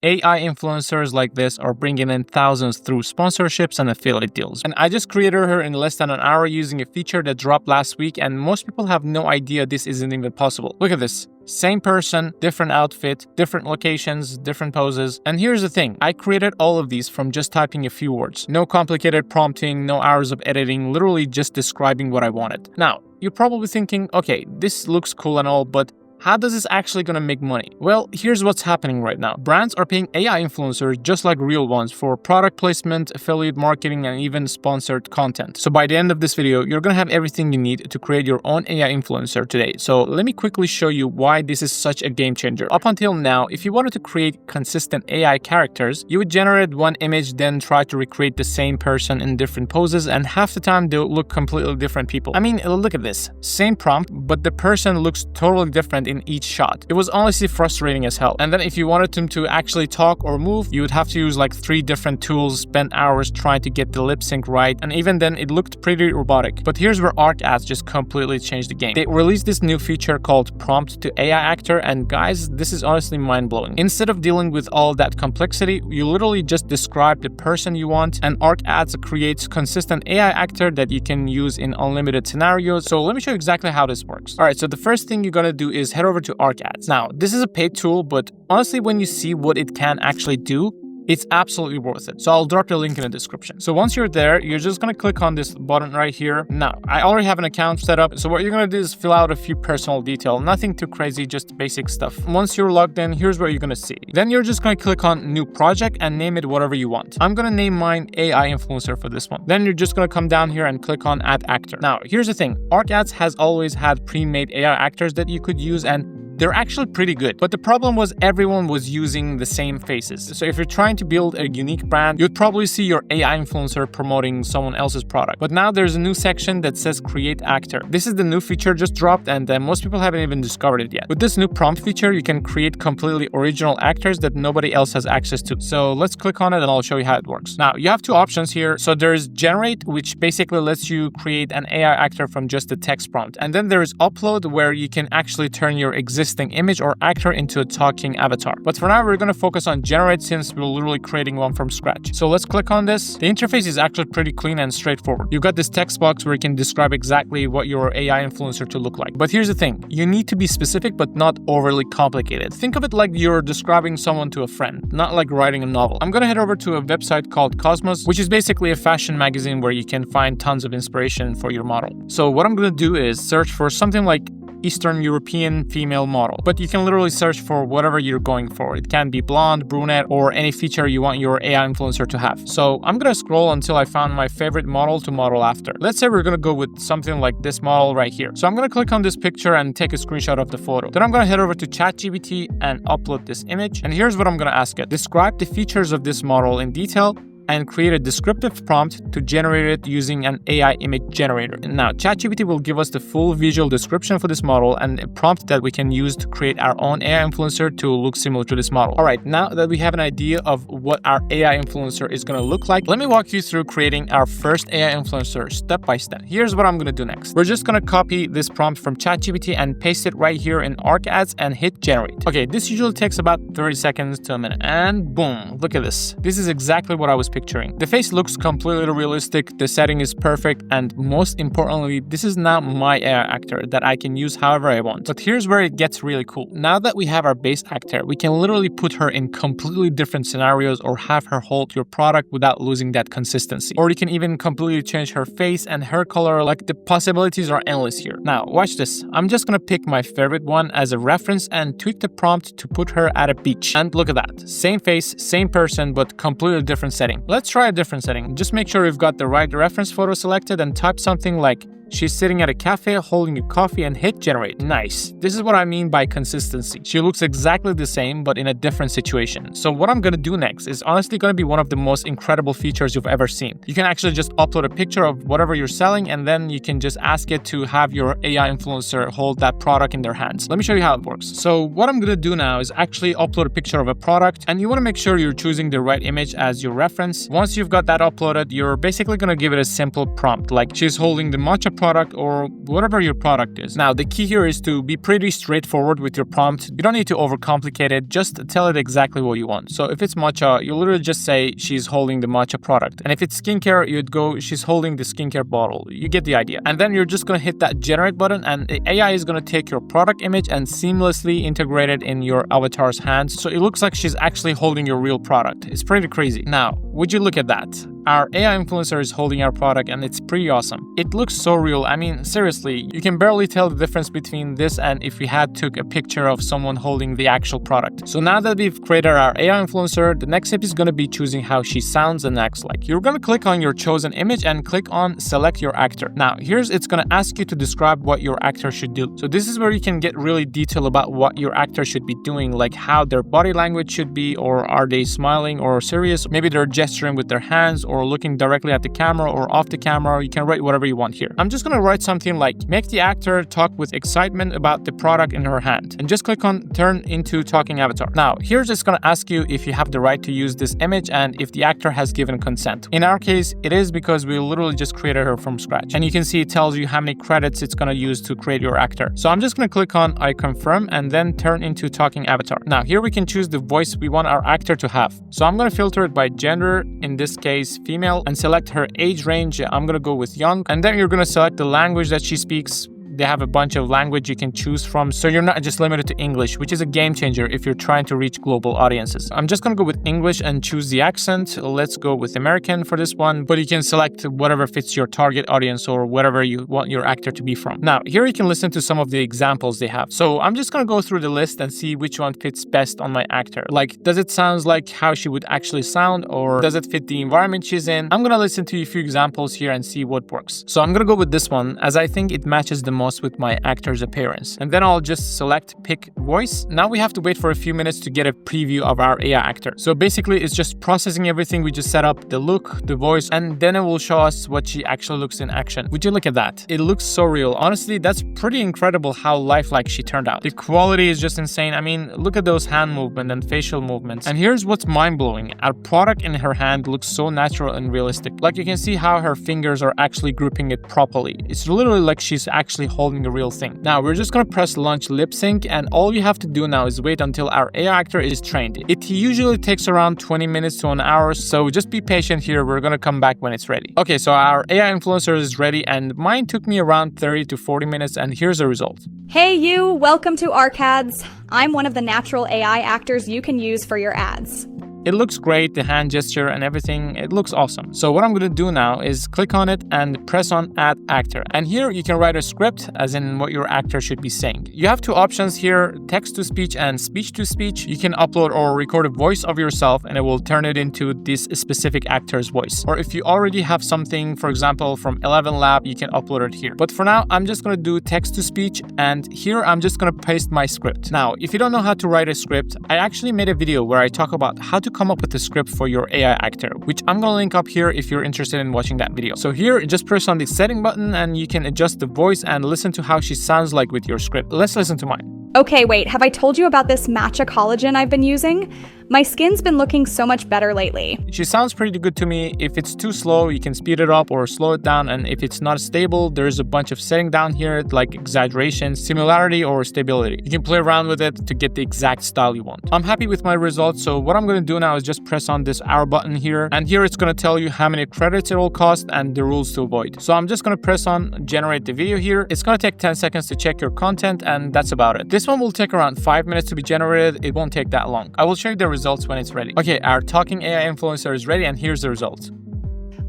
AI influencers like this are bringing in thousands through sponsorships and affiliate deals. And I just created her in less than an hour using a feature that dropped last week, and most people have no idea this isn't even possible. Look at this. Same person, different outfit, different locations, different poses. And here's the thing, I created all of these from just typing a few words. No complicated prompting, no hours of editing, literally just describing what I wanted. Now, you're probably thinking, okay, this looks cool and all, but how does this actually gonna make money? Well, here's what's happening right now. Brands are paying AI influencers just like real ones for product placement, affiliate marketing, and even sponsored content. So by the end of this video, you're gonna have everything you need to create your own AI influencer today. So let me quickly show you why this is such a game changer. Up until now, if you wanted to create consistent AI characters, you would generate one image, then try to recreate the same person in different poses, and half the time they'll look completely different people. I mean, look at this. Same prompt, but the person looks totally different in each shot. It was honestly frustrating as hell. And then if you wanted them to actually talk or move, you would have to use like 3 different tools, spend hours trying to get the lip sync right, and even then it looked pretty robotic. But here's where Arcad just completely changed the game. They released this new feature called Prompt to AI Actor, and guys, this is honestly mind-blowing. Instead of dealing with all that complexity, you literally just describe the person you want, and Arcad creates consistent AI actor that you can use in unlimited scenarios. So let me show you exactly how this works. Alright, so the first thing you're gonna do is head over to Arcad. Now, this is a paid tool, but honestly, when you see what it can actually do, it's absolutely worth it. So I'll drop the link in the description. So once you're there, you're just gonna click on this button right here. Now, I already have an account set up. So what you're gonna do is fill out a few personal details, nothing too crazy, just basic stuff. Once you're logged in, here's what you're gonna see. Then you're just gonna click on new project and name it whatever you want. I'm gonna name mine AI influencer for this one. Then you're just gonna come down here and click on add actor. Now, here's the thing. Arcad has always had pre-made AI actors that you could use, and they're actually pretty good. But the problem was everyone was using the same faces. So if you're trying to build a unique brand, you'd probably see your AI influencer promoting someone else's product. But now there's a new section that says create actor. This is the new feature just dropped, and most people haven't even discovered it yet. With this new prompt feature, you can create completely original actors that nobody else has access to. So let's click on it and I'll show you how it works. Now, you have 2 options here. So there's generate, which basically lets you create an AI actor from just a text prompt. And then there is upload, where you can actually turn your existing image or actor into a talking avatar. But for now, we're going to focus on generate, since we're literally creating one from scratch. So let's click on this. The interface is actually pretty clean and straightforward. You've got this text box where you can describe exactly what your AI influencer to look like. But here's the thing, you need to be specific but not overly complicated. Think of it like you're describing someone to a friend, not like writing a novel. I'm going to head over to a website called Cosmos, which is basically a fashion magazine where you can find tons of inspiration for your model. So what I'm going to do is search for something like Eastern European female model, but you can literally search for whatever you're going for. It can be blonde, brunette, or any feature you want your AI influencer to have. So I'm gonna scroll until I found my favorite model to model after. Let's say we're gonna go with something like this model right here. So I'm gonna click on this picture and take a screenshot of the photo. Then I'm gonna head over to ChatGPT and upload this image. And here's what I'm gonna ask it. Describe the features of this model in detail and create a descriptive prompt to generate it using an AI image generator. Now, ChatGPT will give us the full visual description for this model and a prompt that we can use to create our own AI influencer to look similar to this model. All right, now that we have an idea of what our AI influencer is going to look like, let me walk you through creating our first AI influencer step by step. Here's what I'm going to do next. We're just going to copy this prompt from ChatGPT and paste it right here in Arcad and hit generate. Okay, this usually takes about 30 seconds to a minute. And boom, look at this. This is exactly what I was picturing. The face looks completely realistic, the setting is perfect, and most importantly, this is now my AI actor that I can use however I want. But here's where it gets really cool. Now that we have our base actor, we can literally put her in completely different scenarios or have her hold your product without losing that consistency. Or you can even completely change her face and her color. Like, the possibilities are endless here. Now, watch this. I'm just gonna pick my favorite one as a reference and tweak the prompt to put her at a beach. And look at that. Same face, same person, but completely different setting. Let's try a different setting. Just make sure you've got the right reference photo selected and type something like she's sitting at a cafe holding a coffee and hit generate. Nice. This is what I mean by consistency. She looks exactly the same, but in a different situation. So what I'm gonna do next is honestly gonna be one of the most incredible features you've ever seen. You can actually just upload a picture of whatever you're selling, and then you can just ask it to have your AI influencer hold that product in their hands. Let me show you how it works. So what I'm gonna do now is actually upload a picture of a product, and you wanna make sure you're choosing the right image as your reference. Once you've got that uploaded, you're basically gonna give it a simple prompt, like she's holding the matcha product or whatever your product is. Now, the key here is to be pretty straightforward with your prompt. You don't need to overcomplicate it. Just tell it exactly what you want. So if it's matcha, you literally just say she's holding the matcha product. And if it's skincare, you'd go she's holding the skincare bottle. You get the idea. And then you're just going to hit that generate button, and the AI is going to take your product image and seamlessly integrate it in your avatar's hands. So it looks like she's actually holding your real product. It's pretty crazy. Now, would you look at that? Our AI influencer is holding our product, and it's pretty awesome. It looks so real. I mean, seriously, you can barely tell the difference between this and if we had took a picture of someone holding the actual product. So now that we've created our AI influencer, the next step is going to be choosing how she sounds and acts like. You're going to click on your chosen image and click on select your actor. Now, it's going to ask you to describe what your actor should do. So this is where you can get really detailed about what your actor should be doing, like how their body language should be, or are they smiling or serious? Maybe they're gesturing with their hands or looking directly at the camera or off the camera. You can write whatever you want here. I'm just going to write something like, make the actor talk with excitement about the product in her hand, and just click on turn into talking avatar. Now, here's it's going to ask you if you have the right to use this image and if the actor has given consent. In our case, it is because we literally just created her from scratch. And you can see it tells you how many credits it's going to use to create your actor. So I'm just going to click on I confirm and then turn into talking avatar. Now, here we can choose the voice we want our actor to have. So I'm going to filter it by gender, in this case female, and select her age range. I'm going to go with young, and then you're going to select the language that she speaks. They have a bunch of language you can choose from, so you're not just limited to English, which is a game changer if you're trying to reach global audiences. I'm just gonna go with English and choose the accent. Let's go with American for this one, but you can select whatever fits your target audience or whatever you want your actor to be from. Now, here you can listen to some of the examples they have. So I'm just gonna go through the list and see which one fits best on my actor. Like, does it sound like how she would actually sound, or does it fit the environment she's in? I'm gonna listen to a few examples here and see what works. So I'm gonna go with this one, as I think it matches the most with my actor's appearance. And then I'll just select pick voice. Now we have to wait for a few minutes to get a preview of our AI actor. So basically it's just processing everything we just set up, the look, the voice, and then it will show us what she actually looks in action. Would you look at that? It looks so real. Honestly, that's pretty incredible how lifelike she turned out. The quality is just insane. I mean, look at those hand movements and facial movements. And here's what's mind-blowing. Our product in her hand looks so natural and realistic. Like, you can see how her fingers are actually gripping it properly. It's literally like she's actually holding a real thing. Now we're just gonna press launch lip sync, and all you have to do now is wait until our AI actor is trained. It usually takes around 20 minutes to an hour, so just be patient here. We're gonna come back when it's ready. Okay, so our AI influencer is ready, and mine took me around 30 to 40 minutes, and here's the result. Hey you, welcome to Arcads. I'm one of the natural AI actors you can use for your ads. It looks great, the hand gesture and everything, it looks awesome. So what I'm going to do now is click on it and press on add actor. And here you can write a script, as in what your actor should be saying. You have two options here, text to speech and speech to speech. You can upload or record a voice of yourself and it will turn it into this specific actor's voice. Or if you already have something, for example, from 11 Lab, you can upload it here. But for now, I'm just going to do text to speech, and here I'm just going to paste my script. Now, if you don't know how to write a script, I actually made a video where I talk about how to come up with a script for your AI actor, which I'm gonna link up here if you're interested in watching that video. So here, just press on the setting button and you can adjust the voice and listen to how she sounds like with your script. Let's listen to mine. Okay, wait, have I told you about this matcha collagen I've been using? My skin's been looking so much better lately. She sounds pretty good to me. If it's too slow, you can speed it up or slow it down. And if it's not stable, there's a bunch of settings down here like exaggeration, similarity, or stability. You can play around with it to get the exact style you want. I'm happy with my results. So what I'm going to do now is just press on this arrow button here. And here it's going to tell you how many credits it will cost and the rules to avoid. So I'm just going to press on generate the video here. It's going to take 10 seconds to check your content, and that's about it. This one will take around 5 minutes to be generated. It won't take that long. I will show you the results when it's ready. Okay, our talking AI influencer is ready, and here's the results.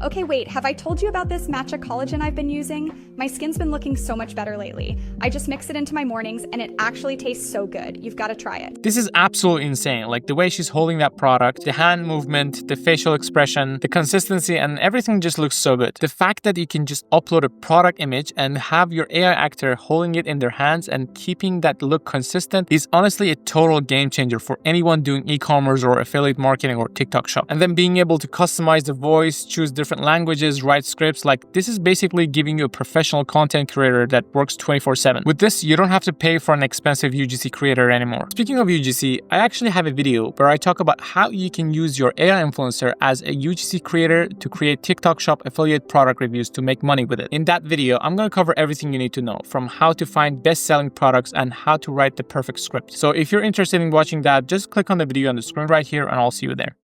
Okay, wait, have I told you about this matcha collagen I've been using? My skin's been looking so much better lately. I just mix it into my mornings and it actually tastes so good. You've got to try it. This is absolutely insane. Like the way she's holding that product, the hand movement, the facial expression, the consistency, and everything just looks so good. The fact that you can just upload a product image and have your AI actor holding it in their hands and keeping that look consistent is honestly a total game changer for anyone doing e-commerce or affiliate marketing or TikTok shop. And then being able to customize the voice, choose different different languages, write scripts. Like, this is basically giving you a professional content creator that works 24/7. With this, you don't have to pay for an expensive UGC creator anymore. Speaking of UGC, I actually have a video where I talk about how you can use your AI influencer as a UGC creator to create TikTok Shop affiliate product reviews to make money with it. In that video, I'm going to cover everything you need to know, from how to find best-selling products and how to write the perfect script. So if you're interested in watching that, just click on the video on the screen right here and I'll see you there.